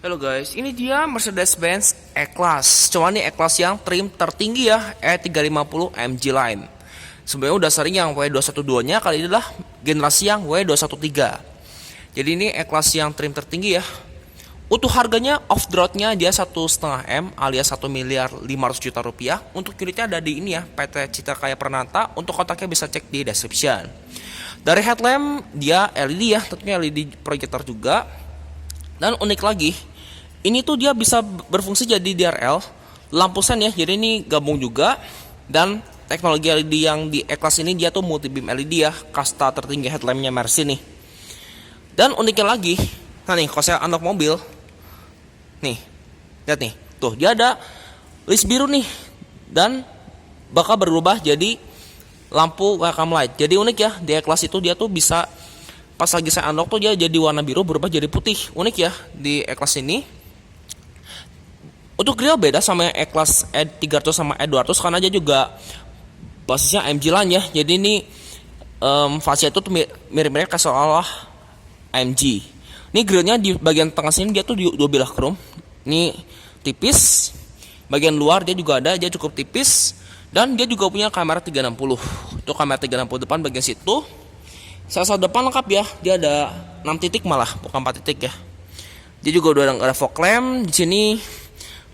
Halo guys, ini dia Mercedes-Benz E-Class. Cuma nih E-Class yang trim tertinggi ya, E350 MG Line. Sebenarnya udah sering yang W212-nya, kali ini adalah generasi yang W213. Jadi ini E-Class yang trim tertinggi ya. Untuk harganya off-the-road-nya dia 1,5 M alias 1.500.000.000 rupiah. Untuk unitnya ada di ini ya, PT Citra Kaya Pranata. Untuk kontaknya bisa cek di description. Dari headlamp dia LED ya, tentunya LED projector juga. Dan unik lagi, ini tuh dia bisa berfungsi jadi DRL, lampu sen ya. Jadi ini gabung juga. Dan teknologi LED yang di E-Class ini dia tuh multi beam LED ya, kasta tertinggi headlampnya Mercy nih. Dan uniknya lagi, nah nih kalau saya unlock mobil, nih lihat nih, tuh dia ada list biru nih, dan bakal berubah jadi lampu welcome light. Jadi unik ya, di E-Class itu dia tuh bisa pas lagi saya unlock tuh dia jadi warna biru berubah jadi putih. Unik ya di E-Class ini. Untuk grill beda sama yang E-Class E300 sama E200 karena dia juga basisnya AMG Line ya. Jadi ini fascia itu tuh mirip-mirip kayak seolah AMG. Ini grillnya di bagian tengah sini dia tuh dua bilah chrome. Ini tipis. Bagian luar dia juga ada, dia cukup tipis. Dan dia juga punya kamera 360. Itu kamera 360 depan bagian situ. Sensor depan lengkap ya, dia ada 6 titik malah, bukan 4 titik ya. Dia juga udah ada fog lamp di sini.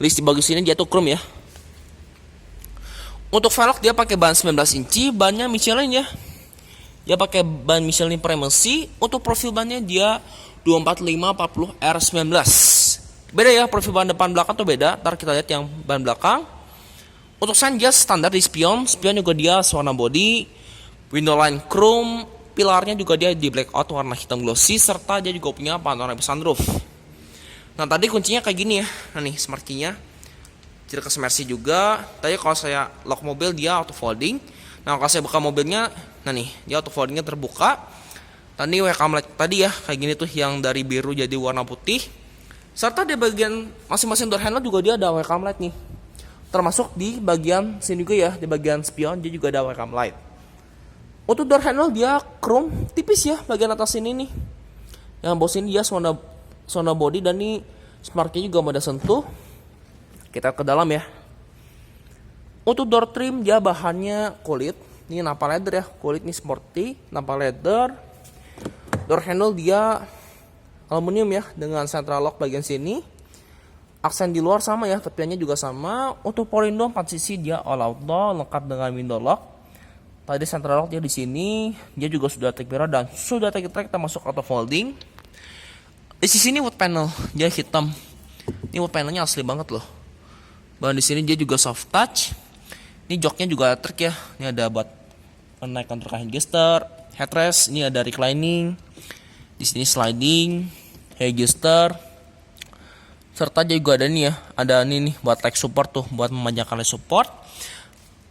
List di bagian sini dia tuh chrome ya. Untuk velg dia pakai ban 19 inci, bannya Michelin ya. Dia pakai ban Michelin Primacy. Untuk profil bannya dia 245/40 R19. Beda ya, profil ban depan belakang tuh beda. Ntar kita lihat yang ban belakang. Untuk sign dia standar di spion. Spion juga dia warna body, window line chrome. Pilarnya juga dia di blackout warna hitam glossy, serta dia juga punya panoramic sunroof. Nah tadi kuncinya kayak gini ya. Nah nih smart key-nya ciri khas Mercy juga. Tadi kalau saya lock mobil dia auto folding. Nah kalau saya buka mobilnya, nah nih dia auto foldingnya terbuka. Tadi welcome light tadi ya kayak gini tuh, yang dari biru jadi warna putih. Serta di bagian masing-masing door handle juga dia ada welcome light nih. Termasuk di bagian sini juga ya, di bagian spion dia juga ada welcome light. Untuk door handle dia chrome tipis ya bagian atas ini nih. Yang bawah sini dia zona body, dan nih smart key juga ada sentuh. Kita ke dalam ya. Untuk door trim dia bahannya kulit. Ini napa leather ya, kulit nih sporty, napa leather. Door handle dia aluminium ya dengan central lock bagian sini. Aksen di luar sama ya, tepiannya juga sama. Untuk power window 4 sisi dia all auto lengkap dengan window lock. Tadi central lock dia di sini, dia juga sudah take mirror dan sudah take track termasuk auto folding. Di sisi ini wood panel, dia hitam. Ini wood panelnya asli banget loh. Bahan di sini dia juga soft touch. Ini joknya juga trik ya. Ini ada buat menaikkan terkait gesture, headrest. Ini ada reclining. Di sini sliding, gesture. Serta dia juga ada nih ya, ada ini nih buat leg support tuh, buat memanjangkan leg support.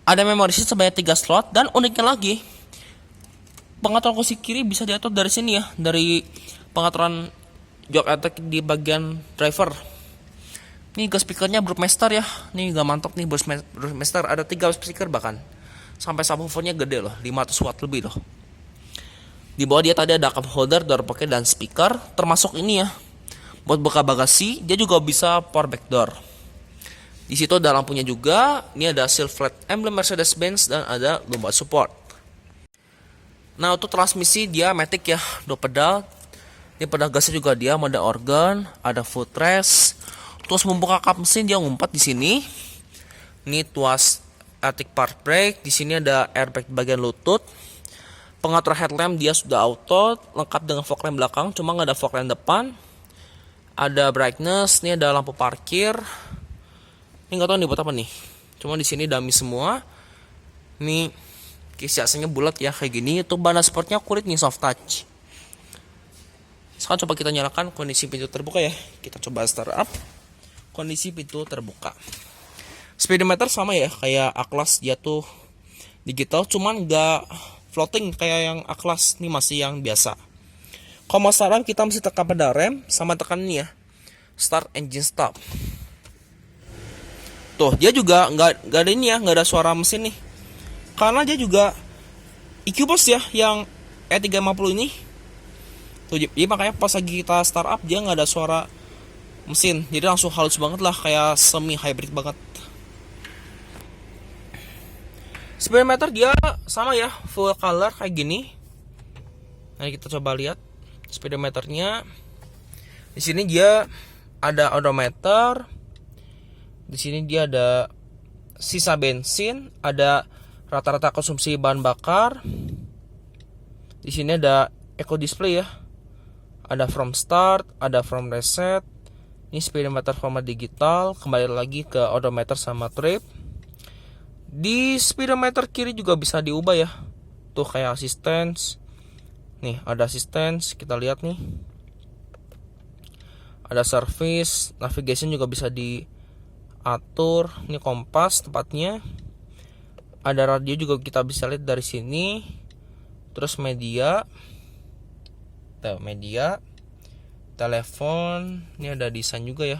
Ada memory seat sebanyak 3 slot, dan uniknya lagi pengaturan kursi kiri bisa diatur dari sini ya, dari pengaturan jok attack di bagian driver. Ini gas speakernya Brewmaster ya, ini gak mantap nih Brewmaster, ada 3 speaker bahkan. Sampai subwoofernya gede loh, 500 watt lebih loh. Di bawah dia tadi ada cup holder, door pocket dan speaker, termasuk ini ya. Buat buka bagasi, dia juga bisa power back door. Di situ ada lampunya juga. Ini ada seal flat emblem Mercedes-Benz dan ada lumbar support. Nah untuk transmisi dia matic ya, 2 pedal. Ini pedal gasnya juga dia mode organ, ada footrest. Terus membuka kap mesin dia ngumpat di sini. Ini tuas electric park brake. Di sini ada airbag bagian lutut. Pengatur headlamp dia sudah auto, lengkap dengan fog lamp belakang, cuma nggak ada fog lamp depan. Ada brightness, ini ada lampu parkir. Ini nggak tahu nih buat apa nih. Cuma di sini dummy semua. Ini kisi AC-nya bulat ya kayak gini. Itu ban sportnya kulit nih, soft touch. Sekarang coba kita nyalakan kondisi pintu terbuka ya. Kita coba start up. Kondisi pintu terbuka. Speedometer sama ya kayak A-Class, dia tuh digital, cuman nggak floating kayak yang A-Class. Ini masih yang biasa. Kalau mau start up kita mesti tekan pedal rem sama tekan ini ya, start engine stop. Tuh dia juga nggak ada ini ya, nggak ada suara mesin nih, karena dia juga EQ Boost ya yang E350 ini. Tuh, jadi makanya pas lagi kita start up dia nggak ada suara mesin. Jadi langsung halus banget lah, kayak semi hybrid banget. Speedometer dia sama ya, full color kayak gini. Nah, kita coba lihat speedometernya. Di sini dia ada odometer. Di sini dia ada sisa bensin, ada rata-rata konsumsi bahan bakar. Di sini ada eco display ya. Ada from start, ada from reset. Ini speedometer format digital, kembali lagi ke odometer sama trip. Di speedometer kiri juga bisa diubah ya. Tuh kayak assistance. Nih, ada assistance, kita lihat nih. Ada service, navigation juga bisa diatur. Ini kompas tempatnya. Ada radio juga kita bisa lihat dari sini. Terus media. Tuh, media. Telepon, ini ada desain juga ya.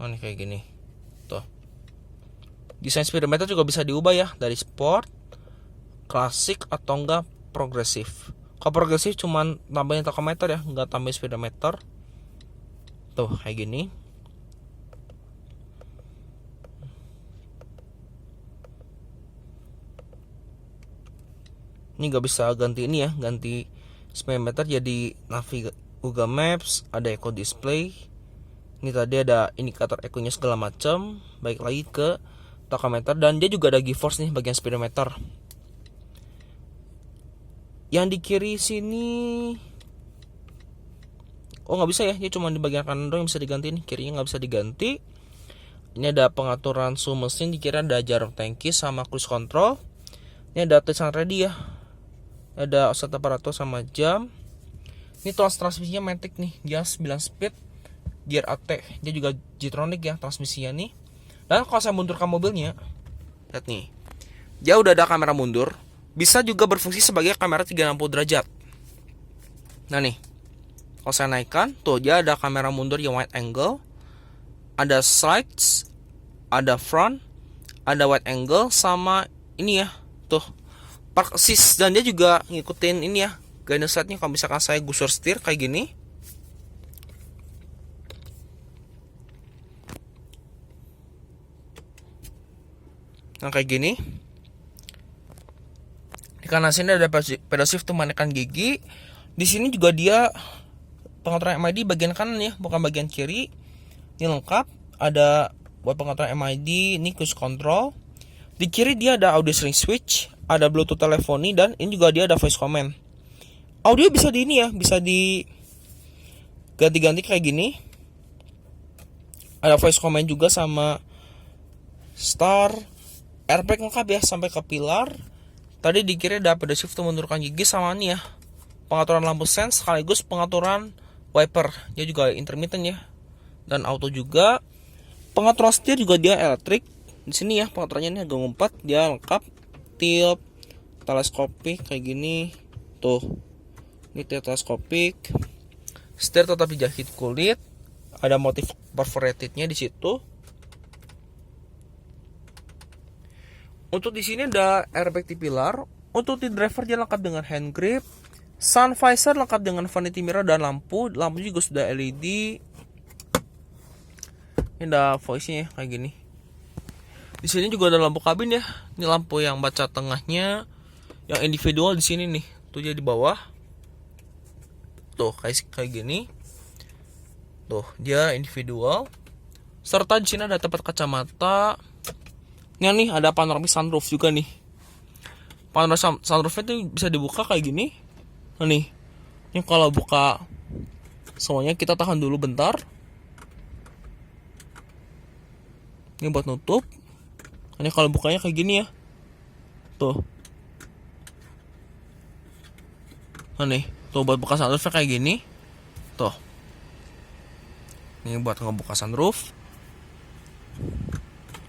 Oh, ini kayak gini. Tuh. Desain speedometer juga bisa diubah ya, dari sport, klasik atau enggak progresif. Kalau progresif cuman tambahin tachometer ya, enggak tambahin speedometer. Tuh, kayak gini. Ini nggak bisa ganti ini ya, ganti speedometer jadi Google Maps, ada eco display. Ini tadi ada indikator ekonya segala macam. Baik lagi ke tachometer, dan dia juga ada G-force nih bagian speedometer. Yang di kiri sini, oh nggak bisa ya, dia cuma di bagian kanan doang yang bisa diganti nih, kirinya nggak bisa diganti. Ini ada pengaturan suhu mesin, di kiri ada jarum tangki sama cruise control. Ini ada tulisan ready ya. Ada offset temperatur sama jam. Ini transmisinya Matic nih, dia 9 speed, gear AT. Dia juga G-tronic ya transmisinya nih. Dan kalau saya mundurkan mobilnya, lihat nih, dia udah ada kamera mundur, bisa juga berfungsi sebagai kamera 360 derajat. Nah nih, kalau saya naikkan, tuh dia ada kamera mundur yang wide angle, ada sides, ada front, ada wide angle, sama ini ya, tuh park assist. Dan dia juga ngikutin ini ya, guidance lightnya. Kalau misalkan saya gusur setir kayak gini, nah kayak gini. Di kanan sini ada pedal shift tuh menekan gigi. Di sini juga dia pengaturan MID bagian kanan ya, bukan bagian kiri. Ini lengkap, ada buat pengaturan MID, ini cruise control. Di kiri dia ada audio string switch, ada Bluetooth teleponi, dan ini juga dia ada voice command. Audio bisa di ini ya, bisa di ganti-ganti kayak gini. Ada voice command juga sama start, airbag lengkap ya sampai ke pilar. Tadi di kiri ada pedal shift untuk menurunkan gigi, sama ini ya, pengaturan lampu sen sekaligus pengaturan wiper. Dia juga intermittent ya, dan auto juga. Pengaturan setir juga dia elektrik. Di sini ya pengaturannya ini agak ngumpat, dia lengkap. Tilt, teleskopik kayak gini. Tuh. Ini teleskopik. Setir tetap dijahit kulit. Ada motif perforatednya di situ. Untuk di sini ada airbag di pilar. Untuk di driver dia lengkap dengan hand grip. Sun visor lengkap dengan vanity mirror dan lampu. Lampu juga sudah LED. Ini ada voice-nya kayak gini. Di sini juga ada lampu kabin ya. Ini lampu yang baca tengahnya, yang individual di sini nih. Tuh dia di bawah. Tuh kayak gini. Tuh dia individual. Serta di sini ada tempat kacamata. Ini nih ada panoramic sunroof juga nih. Panoramic sunroofnya tuh bisa dibuka kayak gini. Nah nih. Ini kalau buka semuanya, kita tahan dulu bentar. Ini buat nutup. Ini kalau bukanya kayak gini ya. Tuh. Nah nih, tuh buat buka sunroofnya kayak gini. Tuh. Ini buat ngebuka sunroof.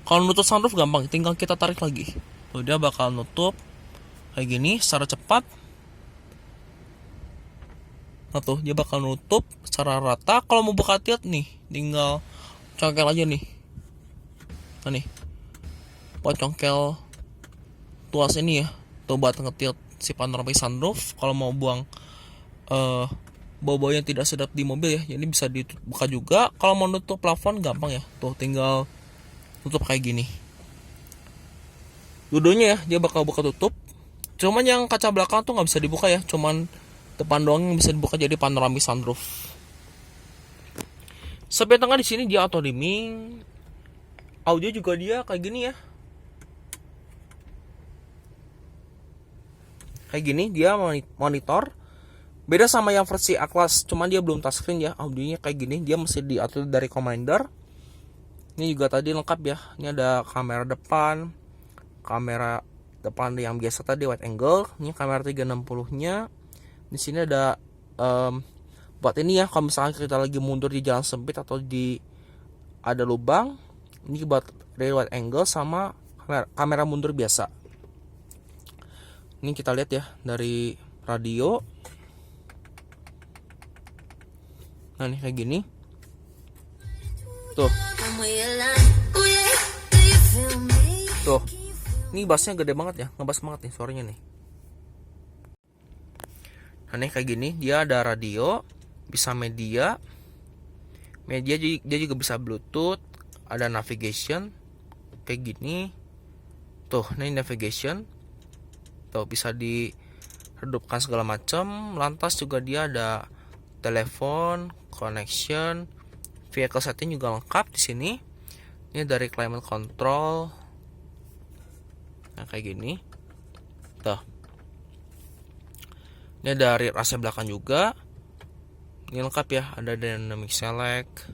Kalau nutup sunroof gampang, tinggal kita tarik lagi. Tuh dia bakal nutup kayak gini secara cepat. Nah tuh dia bakal nutup secara rata. Kalau mau buka tilt nih, tinggal congkel aja nih. Nah nih, buat congkel tuas ini ya, tuh buat ngetilt si panoramic sunroof. Kalau mau buang bau-bau yang tidak sedap di mobil ya. Jadi bisa dibuka juga. Kalau mau nutup plafon gampang ya. Tuh tinggal tutup kayak gini. Dua-duanya ya dia bakal buka tutup. Cuman yang kaca belakang tuh nggak bisa dibuka ya. Cuman depan doang yang bisa dibuka, jadi panoramic sunroof. Sampai tengah di sini dia auto dimming. Audio juga dia kayak gini ya. Kayak gini dia monitor. Beda sama yang versi A-Class, cuman dia belum touchscreen ya. Audionya kayak gini, dia mesti diatur dari commander. Ini juga tadi lengkap ya. Ini ada kamera depan yang biasa tadi wide angle. Ini kamera 360-nya. Di sini ada buat ini ya, kalau misalnya kita lagi mundur di jalan sempit atau ada lubang. Ini buat dari wide angle sama kamera mundur biasa. Ini kita lihat ya dari radio. Nah nih kayak gini. Tuh. Tuh. Ini bassnya gede banget ya, ngebass banget nih suaranya nih. Nah nih kayak gini, dia ada radio, bisa media dia juga bisa Bluetooth, ada navigation kayak gini. Tuh, ini navigation. Tuh bisa diredupkan segala macam. Lantas juga dia ada telepon, connection, vehicle setting juga lengkap di sini. Ini dari climate control. Nah kayak gini. Tuh. Ini dari AC belakang juga. Ini lengkap ya, ada dynamic select,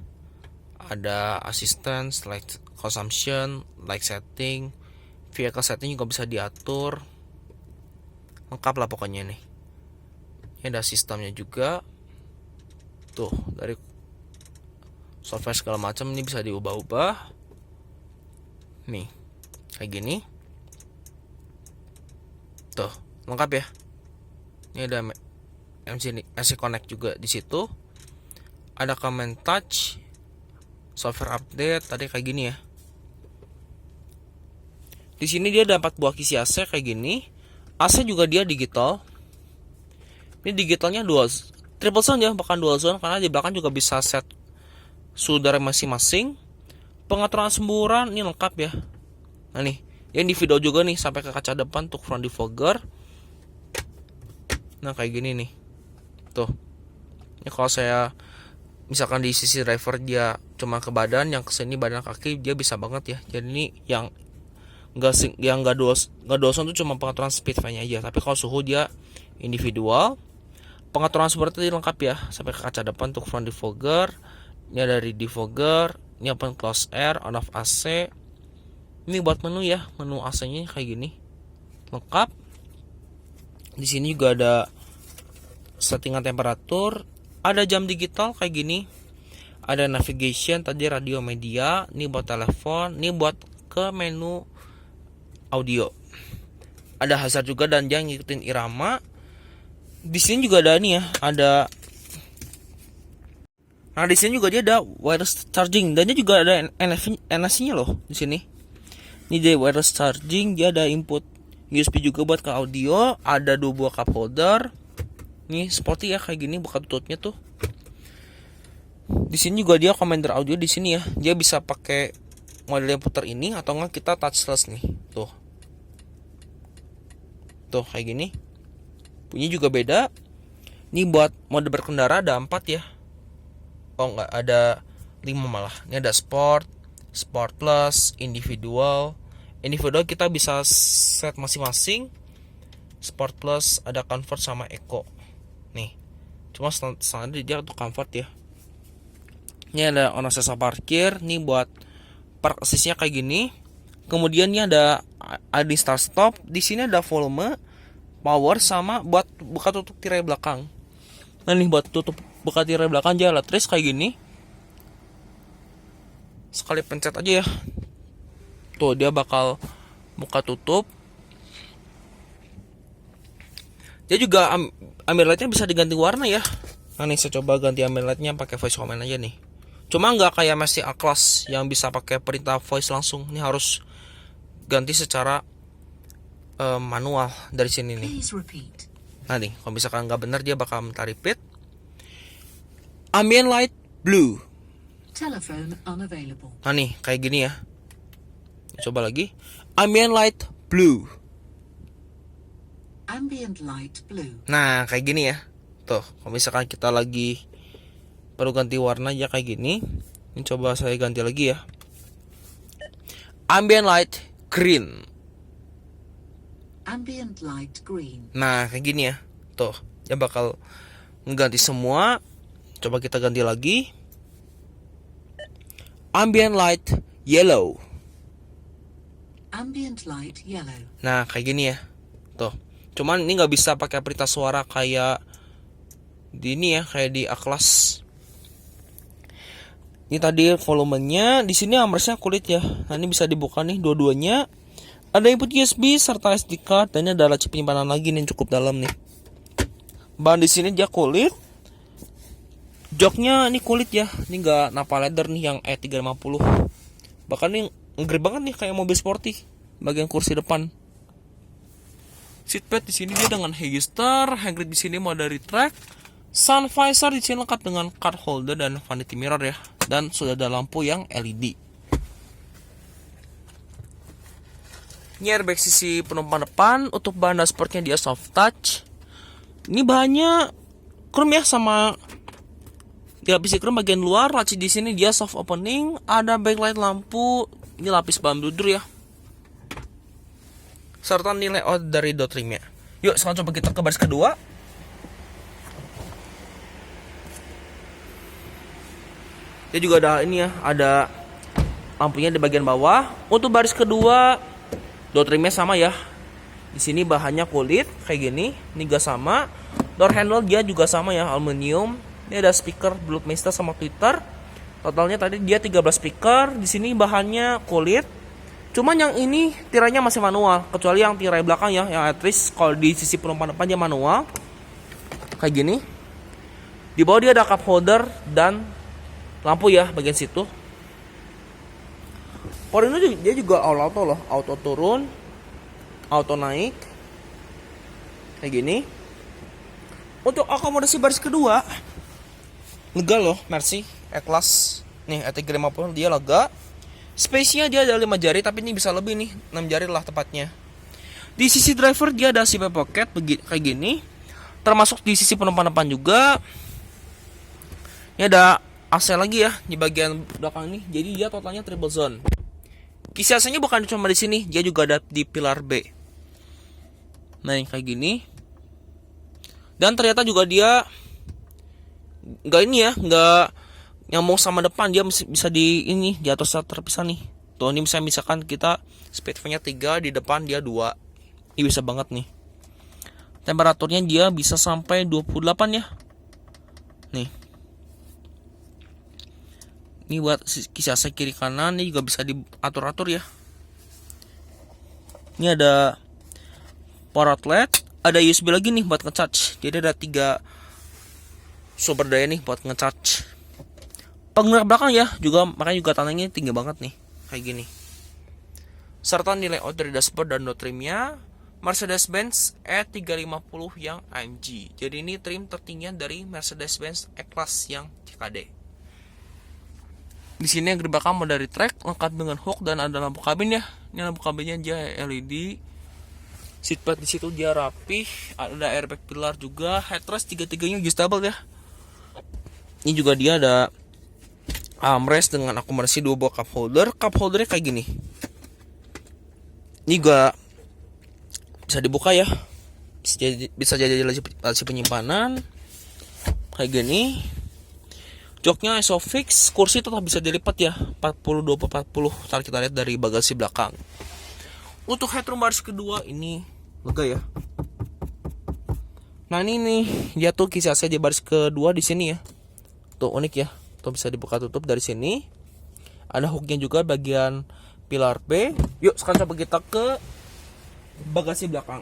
ada assistance, light consumption, light setting, vehicle setting juga bisa diatur. Lengkap lah pokoknya nih. Ini ada sistemnya juga. Tuh, dari software segala macam ini bisa diubah-ubah. Nih, kayak gini. Tuh, lengkap ya. Ini ada MC Connect juga di situ. Ada command touch, software update tadi kayak gini ya. Di sini dia dapat buah kisi AC kayak gini. AC juga dia digital. Ini digitalnya triple zone ya, bahkan dual zone, karena di belakang juga bisa set suhu udara masing-masing. Pengaturan semburan ini lengkap ya. Nah nih, yang di video juga nih sampai ke kaca depan untuk front defogger. Nah kayak gini nih. Tuh. Ini kalau saya misalkan di sisi driver dia cuma ke badan, yang kesini badan kaki dia bisa banget ya. Jadi ini yang enggak dual zone tuh cuma pengaturan speed nya aja. Tapi kalau suhu dia individual. Pengaturan seperti ini lengkap ya, sampai ke kaca depan untuk front defogger. Ini ada dari defogger, ini open close air, on off AC. Ini buat menu ya, menu AC-nya kayak gini. Lengkap. Di sini juga ada settingan temperatur, ada jam digital kayak gini. Ada navigation, tadi radio media, ini buat telepon, ini buat ke menu audio. Ada hazard juga dan jangan ngikutin irama. Di sini juga ada nih ya, nah di sini juga dia ada wireless charging dan dia juga ada NFC-nya loh di sini. Ini dia wireless charging, dia ada input USB juga buat ke audio, ada 2 buah cup holder. Nih sporty ya kayak gini buka tutupnya tuh. Di sini juga dia commander audio di sini ya. Dia bisa pakai model yang putar ini atau enggak kita touchless nih. Tuh. Tuh kayak gini. Bunyi juga beda. Ini buat mode berkendara ada 4 ya. Oh enggak, ada 5 malah. Ini ada sport, sport plus, individual. Individual kita bisa set masing-masing. Sport plus ada comfort sama eco. Nih. Cuma standar dia untuk comfort ya. Ini ada on access parkir. Ini buat park assist-nya kayak gini. Kemudian ini ada start stop. Di sini ada volume, power sama buat buka tutup tirai belakang. Nah nih buat tutup buka tirai belakang jalan trace kayak gini. Sekali pencet aja ya. Tuh dia bakal buka tutup. Dia juga ambilight nya bisa diganti warna ya. Nah nih saya coba ganti ambilight nya pakai voice command aja nih. Cuma nggak kayak Messi A-Class yang bisa pakai perintah voice langsung. Ini harus ganti secara manual dari sini nih. Nah nih, kalau misalkan nggak benar dia bakal minta repeat. Ambient light blue. Telephone unavailable. Nah nih kayak gini ya. Coba lagi. Ambient light blue. Ambient light blue. Nah kayak gini ya. Tuh kalau misalkan kita lagi perlu ganti warna ya kayak gini. Ini coba saya ganti lagi ya. Ambient light green. Ambient light green. Nah kayak gini ya. Tuh ya bakal mengganti semua. Coba kita ganti lagi. Ambient light yellow. Ambient light yellow. Nah kayak gini ya. Tuh cuman ini nggak bisa pakai perintah suara kayak di ini ya, kayak di A-Class. Ini tadi volumenya, di sini ampersnya kulit ya. Nah ini bisa dibuka nih dua-duanya. Ada input USB serta SD card, dan ini adalah chip penyimpanan lagi nih, cukup dalam nih. Bahan di sini dia kulit. Joknya ini kulit ya. Ini enggak napa leather nih yang E350. Bahkan ini ngeri banget nih kayak mobil sporty bagian kursi depan. Seatbelt di sini dia dengan heister, handgrip di sini mau dari track. Sun visor di sini lengkap dengan card holder dan vanity mirror ya, dan sudah ada lampu yang LED. Ini airbag sisi penumpang depan. Untuk bahan dashboardnya dia soft touch. Ini bahannya chrome ya, sama dilapisi chrome bagian luar. Laci di sini dia soft opening. Ada backlight lampu. Ini lapis bahan bludur ya. Serta nilai layout dari dot trimnya. Yuk sekarang coba kita ke baris kedua. Dia juga ada ini ya, ada lampunya di bagian bawah. Untuk baris kedua, door trimnya sama ya. Di sini bahannya kulit kayak gini, ini juga sama. Door handle dia juga sama ya, aluminium. Ini ada speaker Bluetooth sama tweeter. Totalnya tadi dia 13 speaker. Di sini bahannya kulit. Cuman yang ini tirainya masih manual, kecuali yang tirai belakang ya, yang at least kalau di sisi penumpang depan dia manual. Kayak gini. Di bawah dia ada cup holder dan lampu ya bagian situ. Power ini dia juga all auto loh, auto turun, auto naik. Kayak gini. Untuk akomodasi baris kedua, lega loh, Mercy E-Class. Nih E350 dia lega. Space-nya dia ada 5 jari, tapi ini bisa lebih nih, 6 jari lah tepatnya. Di sisi driver dia ada zip pocket kayak gini. Termasuk di sisi penumpang depan juga. Ini ada AC lagi ya di bagian belakang ini. Jadi dia totalnya triple zone. Kisi AC-nya bukan cuma di sini, dia juga ada di pilar B. Nah, yang kayak gini. Dan ternyata juga dia nggak ini ya, nggak nyambung sama depan, dia bisa di ini di atas terpisah nih. Tuh ini misalkan kita speednya 3, di depan dia 2. Ini bisa banget nih. Temperaturnya dia bisa sampai 28 ya. Nih. Ini buat kisi AC kiri kanan, ini juga bisa diatur-atur ya. Ini ada power outlet, ada USB lagi nih buat ngecharge. Jadi ada 3 sumber daya nih buat ngecharge. Penggerak belakang ya juga, makanya juga tanahnya tinggi banget nih kayak gini. Serta nilai layout dari dashboard dan door trimnya Mercedes-Benz E350 yang AMG. Jadi ini trim tertinggi dari Mercedes-Benz E-Class yang CKD. Di sini yang di belakang mau dari track lengkap dengan hook dan ada lampu kabin ya. Ini lampu kabinnya dia LED. Seatbelt di situ dia rapih, ada airbag pilar juga, headrest tiga-tiganya adjustable ya. Ini juga dia ada armrest dengan akomodasi 2 buah cup holder. Cup holdernya kayak gini. Ini juga bisa dibuka ya. Bisa jadi laci penyimpanan. Kayak gini. Joknya Isofix, kursi tetap bisa dilipat ya. 40 20 40. Ntar kita lihat dari bagasi belakang. Untuk headroom baris kedua ini lega ya. Nah ini nih, dia tuh kisi AC di baris kedua di sini ya. Tuh unik ya. Tuh bisa dibuka tutup dari sini. Ada hooknya juga bagian pilar B. Yuk sekarang coba kita ke bagasi belakang.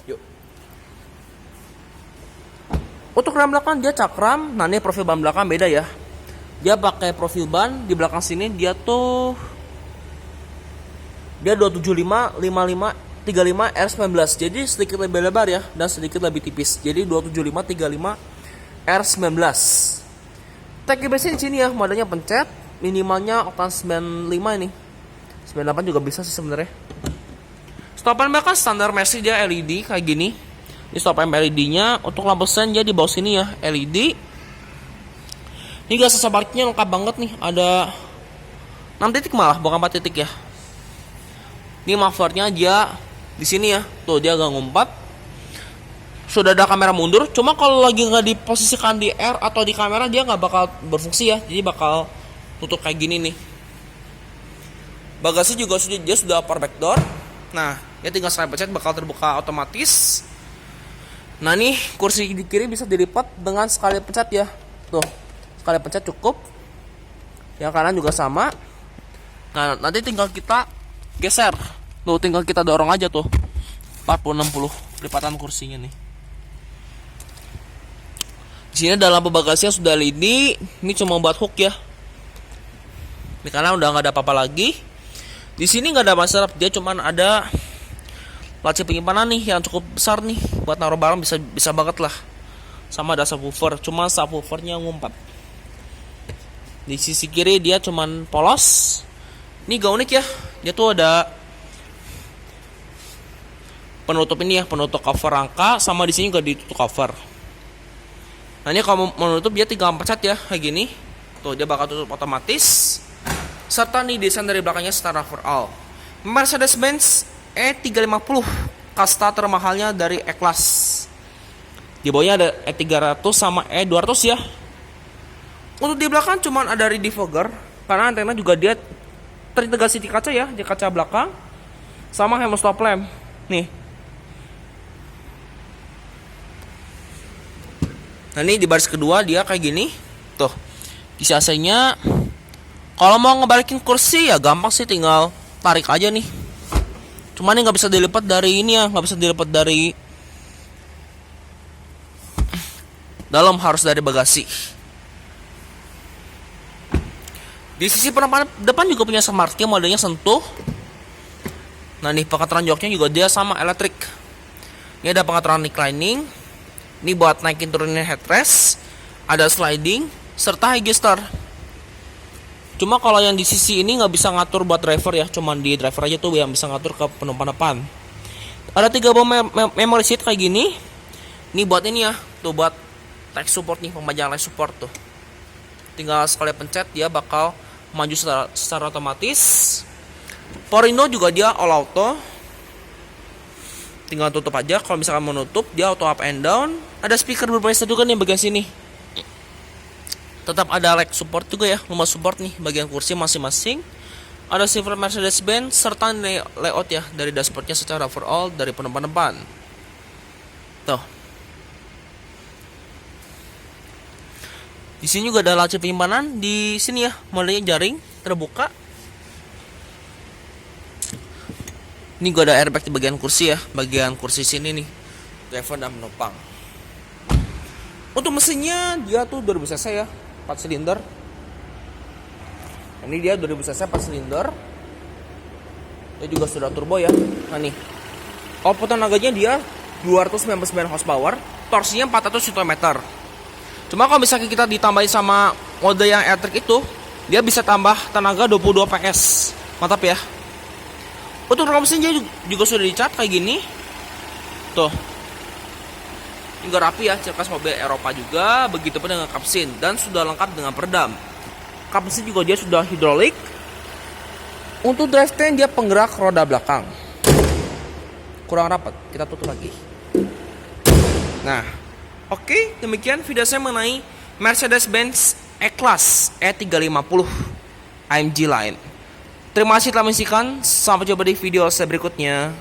Yuk. Untuk rem belakang dia cakram. Nah ini profil ban belakang beda ya. Dia pakai profil ban di belakang sini dia 275 55 35 R19. Jadi sedikit lebih lebar ya dan sedikit lebih tipis. Jadi 275 35 R19. Tag biasanya di sini ya, modalnya pencet, minimalnya oktan 95 ini. 98 juga bisa sih sebenarnya. Stopan belakang standar Mercy dia LED kayak gini. Ini stopan LED-nya, untuk lampu sen dia di bawah sini ya, LED. Ini gas parknya lengkap banget nih, ada 6 titik malah, bukan 4 titik ya. Ini mufflernya dia di sini ya, tuh dia agak ngumpat. Sudah ada kamera mundur, cuma kalau lagi nggak diposisikan di R atau di kamera dia nggak bakal berfungsi ya, jadi bakal tutup kayak gini nih. Bagasi juga dia sudah power back door. Nah, ya tinggal saya pencet bakal terbuka otomatis. Nah nih kursi di kiri bisa dilipat dengan sekali pencet ya, tuh sekali pencet cukup. Yang kanan juga sama. Nah nanti tinggal kita geser, tuh tinggal kita dorong aja tuh 40-60 lipatan kursinya nih. Di sini dalam bagasinya sudah LED, ini cuma buat hook ya. Ini karena udah nggak ada apa-apa lagi. Di sini nggak ada masalah, dia cuma ada laci penyimpanan nih yang cukup besar nih buat naruh barang, bisa banget lah. Sama ada subwoofer, cuma subwoofernya ngumpat. Di sisi kiri dia cuma polos. Ini gak unik ya, dia tuh ada penutup ini ya, penutup cover rangka, sama di sini juga ditutup cover. Nah ini kalau mau menutup dia tinggal pencet ya kayak gini, tuh dia bakal tutup otomatis. Serta nih desain dari belakangnya standar for all. Mercedes-Benz E350, kasta termahalnya dari E-Class. Di bawahnya ada E300 sama E200 ya. Untuk di belakang cuman ada rear defogger, karena antena juga dia terintegrasi di kaca ya, di kaca belakang. Sama helm stop lamp. Nih. Nah ini di baris kedua dia kayak gini. Tuh. Isi AC-nya. Kalau mau ngebalikin kursi ya gampang sih, tinggal tarik aja nih. Cuman ini nggak bisa dilipat dari ini ya, nggak bisa dilipat dari dalam, harus dari bagasi. Di sisi penampakan depan juga punya smart key, modelnya sentuh. Nah nih pengaturan joknya juga dia sama elektrik. Ini ada pengaturan reclining. Ini buat naikin turunin headrest. Ada sliding serta high gesture. Cuma kalau yang di sisi ini nggak bisa ngatur buat driver ya, cuman di driver aja tuh yang bisa ngatur ke penumpang depan. Ada 3 buah memory seat kayak gini. Ini buat ini ya, tuh buat tech support nih, pembajakan live support tuh. Tinggal sekali pencet dia bakal maju secara otomatis. Power window juga dia all auto. Tinggal tutup aja, kalau misalkan mau nutup dia auto up and down. Ada speaker berbasis juga nih bagian sini. Tetap ada leg support juga ya, lumbar support nih bagian kursi masing-masing. Ada silver Mercedes-Benz serta layout ya dari dashboardnya secara overall dari penumpang depan. Tuh. Di sini juga ada laci penyimpanan di sini ya, modelnya jaring terbuka. Ini juga ada airbag di bagian kursi ya, bagian kursi sini nih, driver dan penumpang. Untuk mesinnya dia tuh 2000 cc ya, 4 silinder. Ini dia 2000 cc 4 silinder. Dia juga sudah turbo ya. Nah nih, output tenaganya dia 299 horsepower, torsinya 400 Nm. Cuma kalau misalnya kita ditambahin sama mode yang elektrik itu, dia bisa tambah tenaga 22 PS. Mantap ya. Untuk rem mesinnya juga sudah dicat kayak gini. Tuh. Hingga rapi ya, ciri khas mobil Eropa juga. Begitupun dengan kap mesin dan sudah lengkap dengan peredam. Kap mesin juga dia sudah hidrolik. Untuk drivetrain dia penggerak roda belakang. Kurang rapat, kita tutup lagi. Nah, oke, demikian video saya mengenai Mercedes-Benz E-Class E350 AMG Line. Terima kasih telah menyaksikan. Sampai jumpa di video saya berikutnya.